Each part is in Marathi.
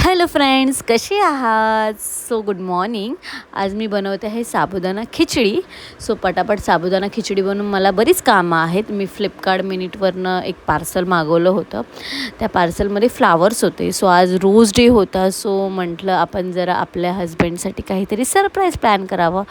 हॅलो फ्रेंड्स, कसे आहात? So good morning. आज मी बनवते आहे साबुदाणा खिचडी. सो पटापट साबुदाणा खिचडी बनवून मला बरीच कामं आहेत. मी फ्लिपकार्ट मिनिटवरनं एक पार्सल मागवलं होतं. त्या पार्सलमध्ये फ्लावर्स होते. सो आज रोज डे होता. सो म्हटलं आपण जरा आपल्या हजबंडसाठी काहीतरी सरप्राईज प्लॅन करावं.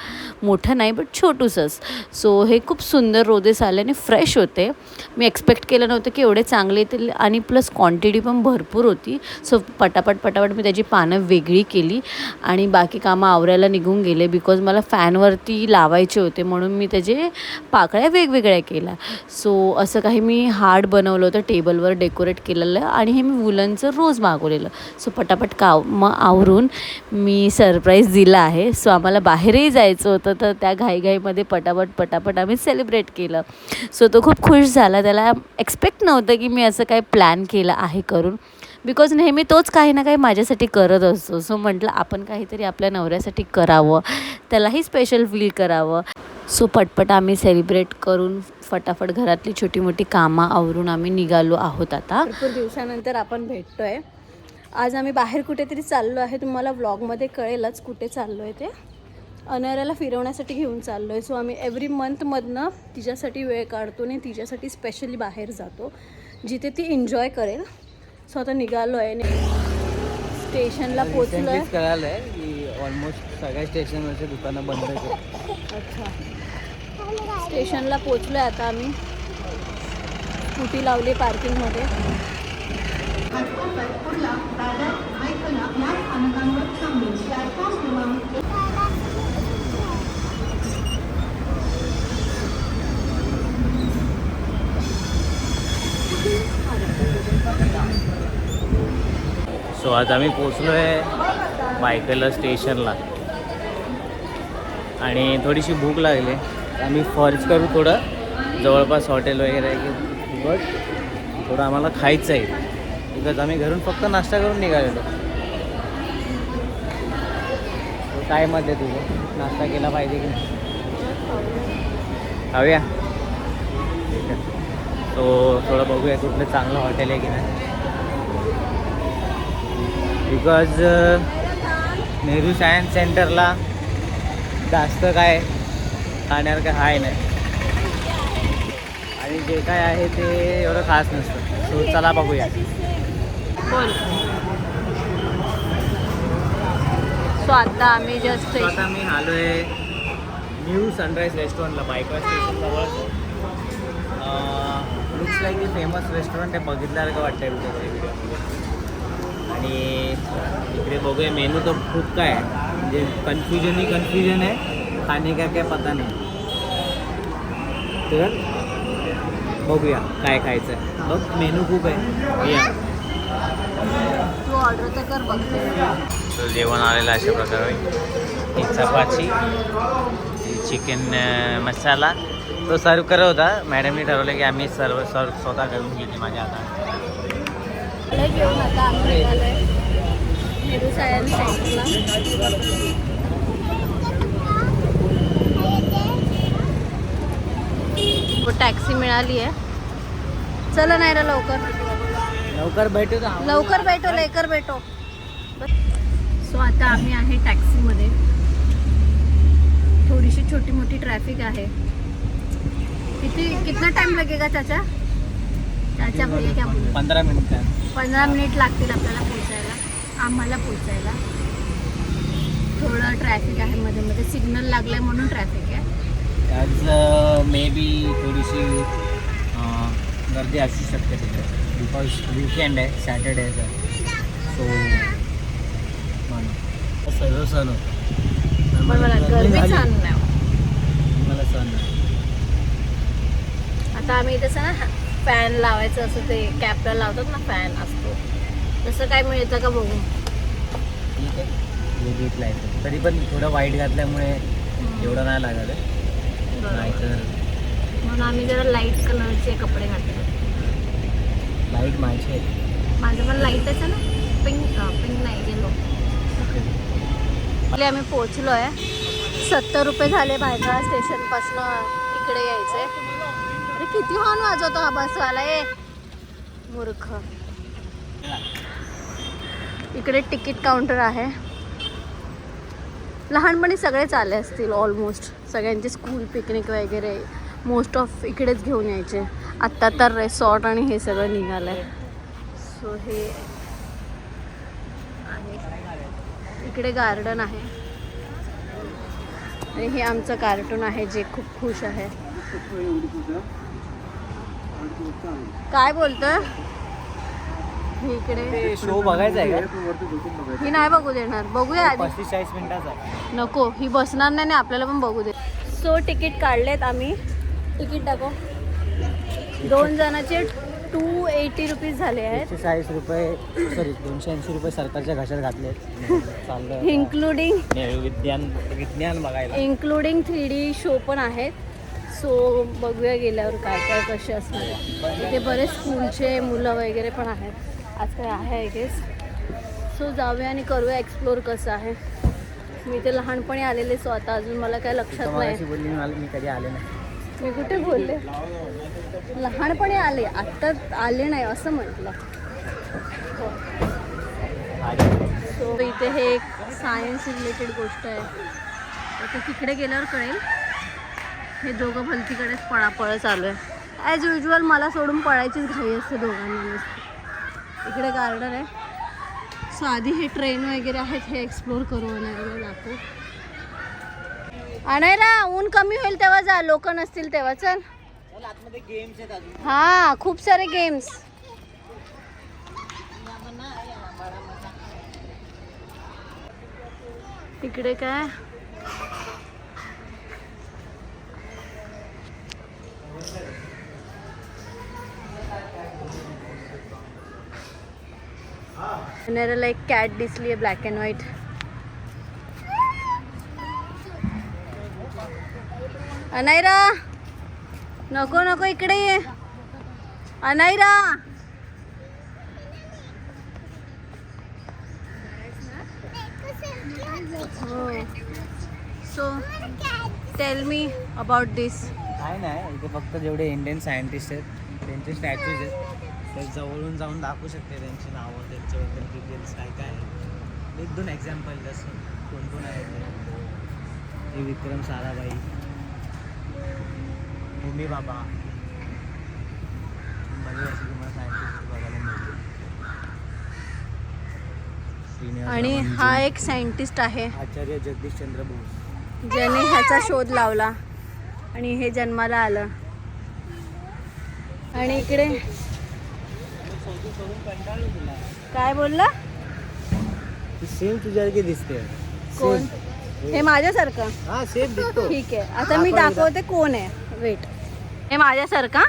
मोठं नाही बट छोटूसंच. सो हे खूप सुंदर रोजेस आले आणि फ्रेश होते. मी एक्सपेक्ट केलं नव्हतं की एवढे चांगले येतील आणि प्लस क्वांटिटी पण भरपूर होती. सो पटापट मी त्याची पानं वेगळी केली आणि बाकी कामं आवरायला निघून गेले. बिकॉज मला फॅनवरती लावायचे होते म्हणून मी त्याचे पाकळ्या वेगवेगळ्या केल्या. सो असं काही मी हार्ड बनवलं होतं, टेबलवर डेकोरेट केलेलं आणि हे मी वुलनचं रोज मागवलेलं. सो पटापट मग आवरून मी सरप्राईज दिला आहे. सो आम्हाला बाहेरही जायचं होतं तर त्या घाईघाईमध्ये पटापट आम्ही सेलिब्रेट केलं. सो तो खूप खुश झाला. त्याला एक्सपेक्ट नव्हतं की मी असं काही प्लॅन केलं आहे करून. बिकॉज नेहमी तोच काही ना काही माझ्यासाठी करत असतो. सो म्हटलं आपण काहीतरी आपल्या नवऱ्यासाठी करावं, त्यालाही स्पेशल फील करावं. सो पटपट आम्ही सेलिब्रेट करून फटाफट घरातली छोटी मोठी कामं आवरून आम्ही निघालो आहोत. आता भरपूर दिवसानंतर आपण भेटतो आहे. आज आम्ही बाहेर कुठेतरी चाललो आहे. तुम्हाला व्लॉगमध्ये कळेलच कुठे चाललो आहे ते. अनहऱ्याला फिरवण्यासाठी घेऊन चाललो आहे. सो आम्ही एव्हरी मंथमधनं तिच्यासाठी वेळ काढतो आणि तिच्यासाठी स्पेशली बाहेर जातो जिथे ती एन्जॉय करेल. सो आता निघालो आहे. स्टेशनला पोचलो आहे. कळालं आहे की ऑलमोस्ट सगळ्या स्टेशनवरचे दुकानं बंद आहेत. अच्छा, स्टेशनला पोचलो आहे आता आम्ही. स्कूटी लावली पार्किंगमध्ये. सो आज आम्ही पोचलो आहे बायकला स्टेशनला आणि थोडीशी भूक लागली. आम्ही फर्ज करू थोडं जवळपास हॉटेल वगैरे आहे की बट थोडं आम्हाला खायचं आहे बिकॉज आम्ही घरून फक्त नाश्ता करून निघालेलो. काय मत आहे तुझं? नाश्ता केला पाहिजे की नाही? खाऊया. सो थोडं बघूया कुठलं चांगलं हॉटेल आहे की नाही. बिकॉज नेहरू सायन्स सेंटरला जास्त काय खाण्यावर काय आहे नाही आणि जे काय आहे ते एवढं खास नसतं. सो चला बघूया. सो आता आम्ही जस्ट आता मी आलो आहे न्यू सनराईज रेस्टॉरंटला. बायका स्टेशन जवळच. लुक्स लाईक की फेमस रेस्टॉरंट आहे. बघितल्यासारखं वाटतंय व्हिडिओ. आणि इकडे बघूया मेनू तर खूप काय आहे. म्हणजे कन्फ्युजन आहे. खाणे का काय पता नाही. तर बघूया काय खायचं आहे. बघ मेनू खूप आहे. या तू ऑर्डर तर कर बघते. तर जेवण आलेलं अशा प्रकारे. ही चपाती, चिकन मसाला तो सर्व करत होता. मॅडमने ठरवलं की आम्ही सर्व स्वतः करून घेते माझ्या हाताने. घेऊन आता आम्ही निघालोय नेहरू सायन्स सेंटरला. टॅक्सी मिळाली आहे. चला नाही रे लवकर भेटू का? लवकर भेटो. सो आता आम्ही आहे टॅक्सीमध्ये. थोडीशी छोटी मोठी ट्रॅफिक आहे. कितना टाइम लगेगा चाचा भैया क्या बोलू? 15 मिनिट. 15 मिनिट लागतील आम्हाला पोचायला. थोडं ट्रॅफिक आहे मध्ये सिग्नल लागलाय म्हणून ट्रॅफिक आहे. आज मे बी थोडीशी गर्दी असू शकते तिथे बिकॉज वीकेंड आहे. सॅटर्डे आहे. सो सर्व सण होतं. मला गर्दी छान नाही. मला सण नाही. आता आम्ही तसं ना फॅन लावायचं असं ते कॅपला लावतात ना फॅन असतो तसं काय मिळतं का बघू. ठीक आहे घेतलं आहे. तरी पण थोडं वाईट घातल्यामुळे एवढं नाही लागत आहे. नाहीतर म्हणून आम्ही जरा लाईट कलरचे कपडे घातले. लाईट माझे आहेत. माझं पण लाईटच आहे ना. पिंक नाही गेलो. आम्ही पोचलो आहे. 70 रुपये झाले भायखळा स्टेशनपासून इकडे यायचे. अरे किती हॉर्न वाजवतो हा बसवाला. मूर्ख. इकडे तिकीट काउंटर आहे. लहानपणी सगळेच आले असतील ऑलमोस्ट. सगळ्यांचे स्कूल पिकनिक वगैरे मोस्ट ऑफ इकडेच घेऊन यायचे. आत्ता तर रिसॉर्ट आणि हे सगळं निघालं आहे. सो हे आहे, इकडे गार्डन आहे आणि हे आमचं कार्टून आहे जे खूप खुश आहे. काय बोलतोय? इकडे शो बघायचा आहे का? ही नाही बघू देणार. बघूया आधी. 35-40 मिनिटाचा. नको, ही बसणार नाही आणि आपल्याला पण बघू दे. सो तिकीट काढलेत आम्ही. तिकीट दाखव. 2 जणांचे 280 रुपीज झाले आहेत. 140 रुपये, सॉरी 280 रुपये सरकारच्या घशात घातले. चाललं इन्क्लुडिंग विज्ञान बघायला. इन्क्लुडिंग 3D शो पण आहेत. सो बघूया गेल्यावर काय काय कसे असणार. इथे बरेच स्कूलचे मुलं वगैरे पण आहेत. आज काय आहे आय गेस. सो जाऊया आणि करूया एक्सप्लोर कसं आहे. मी ते लहानपणी आलेले. सो आता अजून मला काय लक्षात नाही. बोलली मी कधी आले नाही. मी कुठे बोलले? लहानपणी आले, आत्ता आले नाही असं म्हटलं. सो इथे हे एक सायन्स रिलेटेड गोष्ट आहे. आता तिकडे गेल्यावर कळेल. हे दोघं भलतीकडेच पळापळ चालू आहे. ॲज युजल मला सोडून पळायचीच घाई असते दोघांना. इकडे गार्डन आहे. सो आधी हे ट्रेन वगैरे आहेत हे एक्सप्लोर करू. अनायला दाखवू. अनायला ऊन कमी होईल तेव्हा जा, लोक नसतील तेव्हा. चल. आतमध्ये गेम्स आहेत अजून. हा, खूप सारे गेम्स. इकडे काय अनायला एक कॅट दिसली आहे ब्लॅक अँड व्हाईट. अनायरा नको नको इकडे ये. अनायरा हो. सो टेल मी अबाउट दिस. काय नाही, इथे फक्त जेवढे इंडियन सायंटिस्ट आहेत त्यांचे स्टॅच्यूज आहेत. ते जवळून जाऊन दाखवू शकते त्यांची नावं, त्यांच्याबद्दल डिटेल्स काय काय आहे. 1-2 एक्झाम्पल जसं कोण कोण आहे हे विक्रम साराभाई, भूमी बाबा. बघूया असं तुम्हाला सायंटिस्ट बघायला मिळते. आणि हा एक सायंटिस्ट आहे आचार्य जगदीशचंद्र बोस, ज्याने ह्याचा शोध लावला आणि हे जन्माला आलं. आणि इकडे काय बोलला? सेम तुझ्यासारखी दिसते. कोण? हे माझ्यासारखं? हा सेम दिसतो. ठीक आहे, आता मी दाखवते कोण आहे. वेट. हे माझ्यासारखा?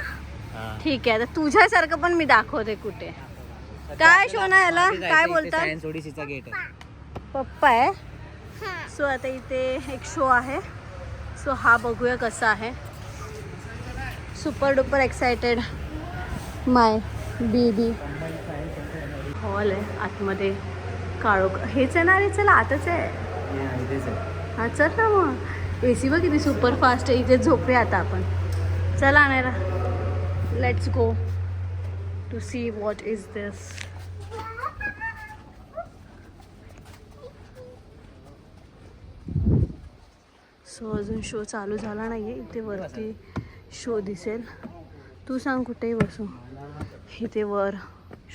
ठीक आहे, आता तुझ्यासारखं पण मी दाखवते. कुठे काय शो ना याला काय बोलतात? सायन्स ओडिसीचा गेट आहे. पप्पा आहे. सो आता इथे एक शो आहे. सो हा बघूया कसा आहे. Super duper excited. My baby. Hall आहे आतमध्ये. काळोख. हेच आहे ना रे? चला आताच आहे. हा चल ना मग. AC बघ किती सुपर फास्ट आहे. इथे झोपूया आता आपण. चला आणायला. Let's go to see what is this. So अजून शो चालू झाला नाही आहे. इथे वरती शो दिसेल. तू सांग कुठेही बसू. इथे वर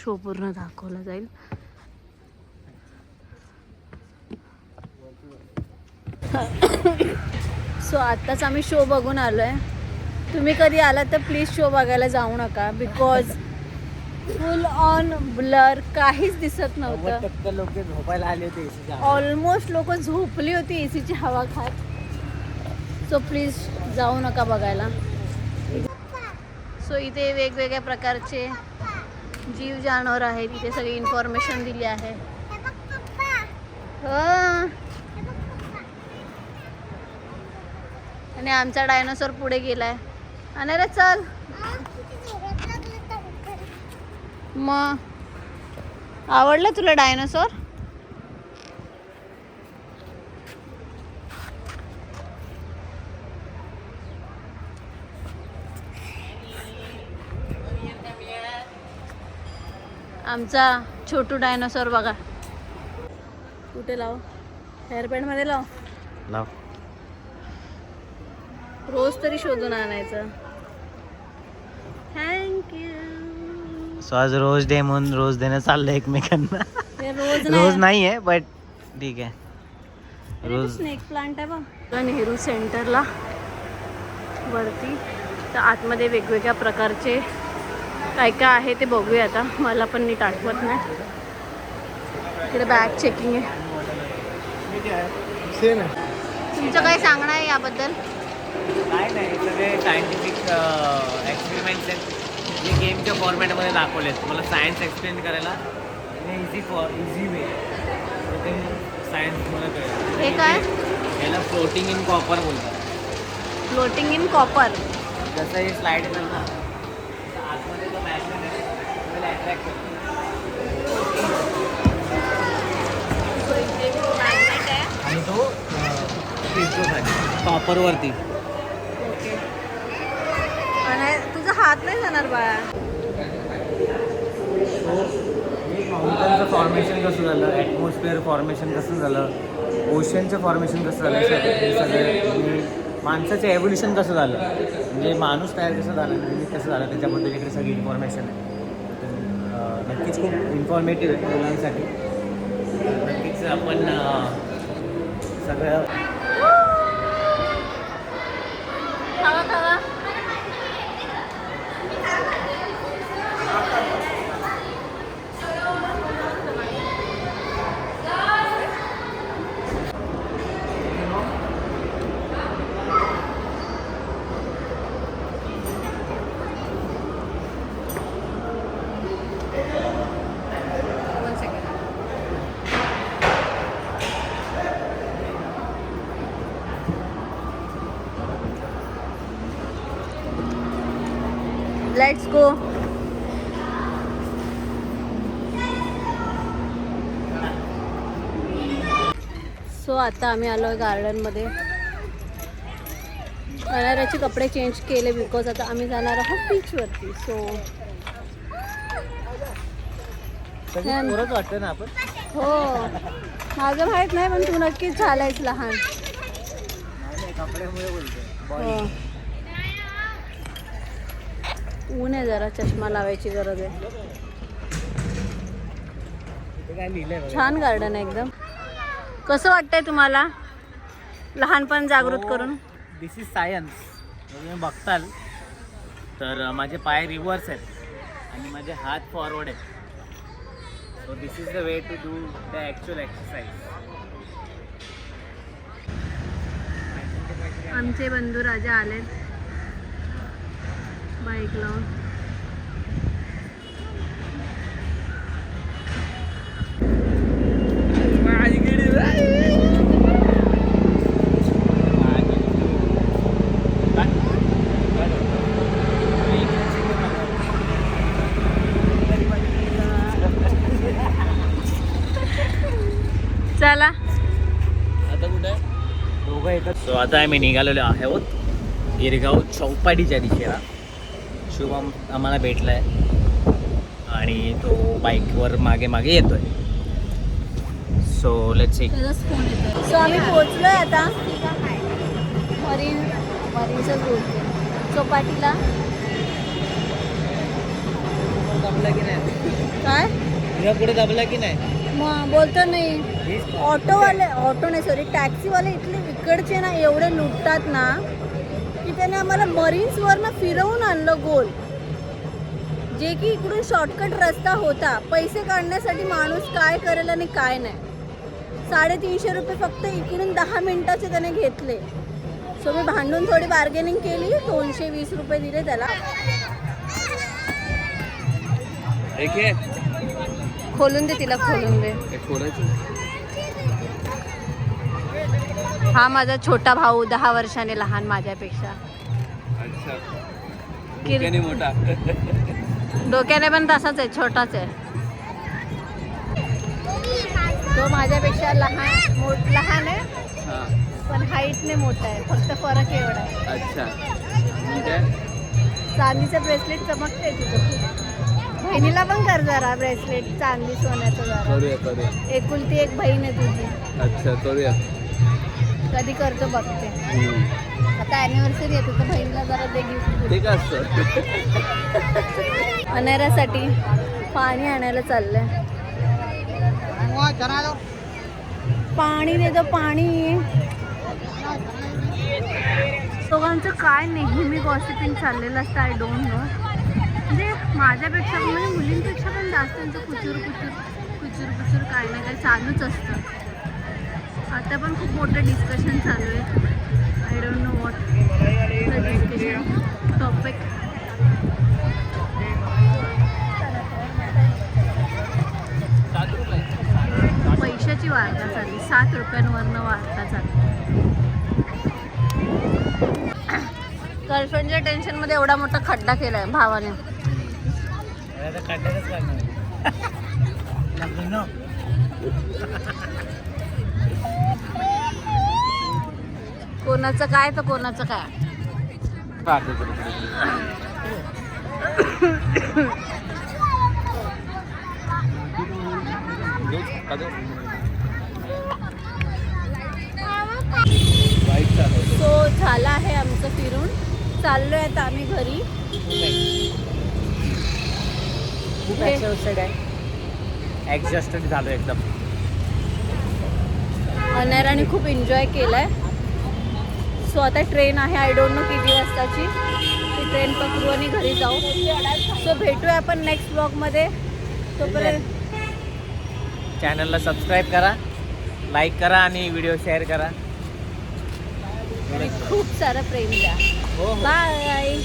शो पूर्ण दाखवला जाईल. सो आत्ताच आम्ही शो बघून आलो आहे. तुम्ही कधी आलात तर प्लीज शो बघायला जाऊ नका. बिकॉज फुल ऑन ब्लर, काहीच दिसत नव्हतं. 90% लोक झोपायला आले होते एसीच्या. ऑलमोस्ट लोक झोपली होती एसीची हवा खात. सो प्लीज जाऊ नका बघायला. सो इथे वेगवेगळ्या प्रकारचे जीव जानवर आहेत. इथे सगळी इन्फॉर्मेशन दिली आहे. आणि आमचा डायनोसॉर पुढे गेलाय. आणि रे चल मग. आवडलं तुला डायनोसॉर? आमचा छोटू डायनोसॉर बघा. कुठे लाव? हेअर बँडमध्ये लाव. लाव. रोज तरी शोधून आणायचं. थँक्यू. सो आज रोज डे म्हणून रोज देणं चाललंय एकमेकांना. रोज नाही आहे बट ठीक आहे. रोज स्नेक प्लांट आहे बघ नेहरू सेंटरला वरती. तर आतमध्ये वेगवेगळ्या प्रकारचे काय काय आहे ते बघूया आता. मला पण नीट आठवत नाही. इकडे बॅग चेकिंग आहे. तुमचं काय सांगणं आहे याबद्दल? काय नाही, सगळे सायंटिफिक एक्सपेरिमेंट्स आहेत जे गेमच्या फॉर्मॅटमध्ये दाखवले आहेत. मला सायन्स एक्सप्लेन करायला इझी वे ते सायन्स मला कळेल. हे काय? याला फ्लोटिंग इन कॉपर बोलतात. Floating in copper. जसं हे स्लाईड येतं ना आतमध्ये जो मॅग्नेट आहे त्याला अट्रॅक्ट करतो. आणि तो फिरतो खाली कॉपरवरती. ओके. आणि तुझा हात नाही जाणार बाळा. माउंटनचं फॉर्मेशन कसं झालं, ॲटमॉस्फिअर फॉर्मेशन कसं झालं, ओशनचं फॉर्मेशन कसं झालं, हे सगळं माणसाचं एव्होल्युशन कसं झालं, म्हणजे माणूस तयार कसं झाला, निर्मित कसं झालं, त्याच्याबद्दल इकडे सगळी इन्फॉर्मेशन आहे. नक्कीच खूप इन्फॉर्मेटिव्ह आहे मुलांसाठी. नक्कीच आपण सगळं खावा खावा. Let's go. सो आता आम्ही आलो आहे गार्डनमध्ये. जाणाऱ्याचे कपडे चेंज केले बिकॉज आता आम्ही जाणार आहोत बीचवरती. सो पोरच वाटतं ना आपण. हो माझं माहीत नाही पण तू नक्कीच झालायस लहान. कपड्यामुळे बोलतो. हो ऊन आहे जरा. चष्मा लावायची गरज आहे. काय लिहिलंय छान गार्डन आहे एकदम. कसं वाटतंय तुम्हाला लहानपण जागृत करून? दिस इज सायन्स. तुम्ही बघताल तर माझे पाय रिव्हर्स आहेत आणि माझे हात फॉरवर्ड आहेत. So this is the way to do the actual exercise. आमचे बंधू राजा आलेत बाईक लावून. चला आता कुठे दोघं येतात. सो आता आम्ही निघालेलो आहोत इरगाव चौपाटीच्या दिशेला. शुभम आम्हाला भेटला आहे आणि तो बाईकवर मागे मागे येतोय. So let's see. सो आम्ही पोहोचलोय आता मरीनचं बोलते चौपाटीला. दबला की नाही? काय तुझ्या पुढे दबला की नाही? मग बोलतो नाही. ऑटोवाले ऑटो नाही सॉरी टॅक्सीवाले इथले इकडचे ना एवढे लुटतात ना की त्याने आम्हाला मरीन्सवरनं फिरवून आणलं गोल. जे की इकडून शॉर्टकट रस्ता होता. पैसे काढण्यासाठी माणूस काय करेल आणि काय नाही. 350 रुपये फक्त इकडून 10 मिनिटाचे त्याने घेतले. सो मी भांडून थोडी बार्गेनिंग केली. 220 रुपये दिले त्याला. खोलून दे तिला, खोलून दे. हा माझा छोटा भाऊ 10 वर्षाने लहान माझ्यापेक्षा. मोठा. डोक्याने पण तसाच आहे, छोटाच आहे तो. माझ्यापेक्षा लहान आहे पण हाईटने मोठा आहे. फक्त फरक एवढा आहे. अच्छा. चांदीचं ब्रेसलेट चमकते तुझं. बहिणीला पण कर जरा ब्रेसलेट चांदी सोन्याचं जरा. करूया. एकुलती एक बहीण आहे तुझी. अच्छा करूया. कधी करतो बघते. आता अॅनिव्हर्सरी येते तर बहिणीला जरा दे गिफ्ट. ठीक असतं. अनारासाठी पाणी आणायला चाललंय. पाणी देतो पाणी. दोघांचं काय नेहमी गॉसिपिंग चाललेलं असतं. I don't know. म्हणजे माझ्यापेक्षा म्हणजे मुलींपेक्षा पण जास्त त्यांचं कुचूर काय ना काय चालूच असतं. आता पण खूप मोठं डिस्कशन चालू आहे. I don't know what the discussion topic. पैशाची वार्ता चालली. 7 रुपयांवरनं वार्ता चालली. गर्लफ्रेंडच्या टेन्शनमध्ये एवढा मोठा खड्डा केलाय भावाने. कोणाचं काय तर कोणाचं काय. सो झालं आहे आमचं फिरून. चाललोय आता आम्ही घरी. खूप एक्साइटेड आहे. एक्झॉस्टेड झालो एकदम. अनाराने खूप एन्जॉय केलाय. सो आता ट्रेन आहे. आय डोंट नो किती वाजताची. ती ट्रेन पकडू आणि घरी जाऊ. सो भेटूया आपण नेक्स्ट ब्लॉगमध्ये. तोपर्यंत चॅनलला सबस्क्राईब करा, लाईक करा आणि व्हिडिओ शेअर करा. खूप सारं प्रेम द्या. हो. बाय.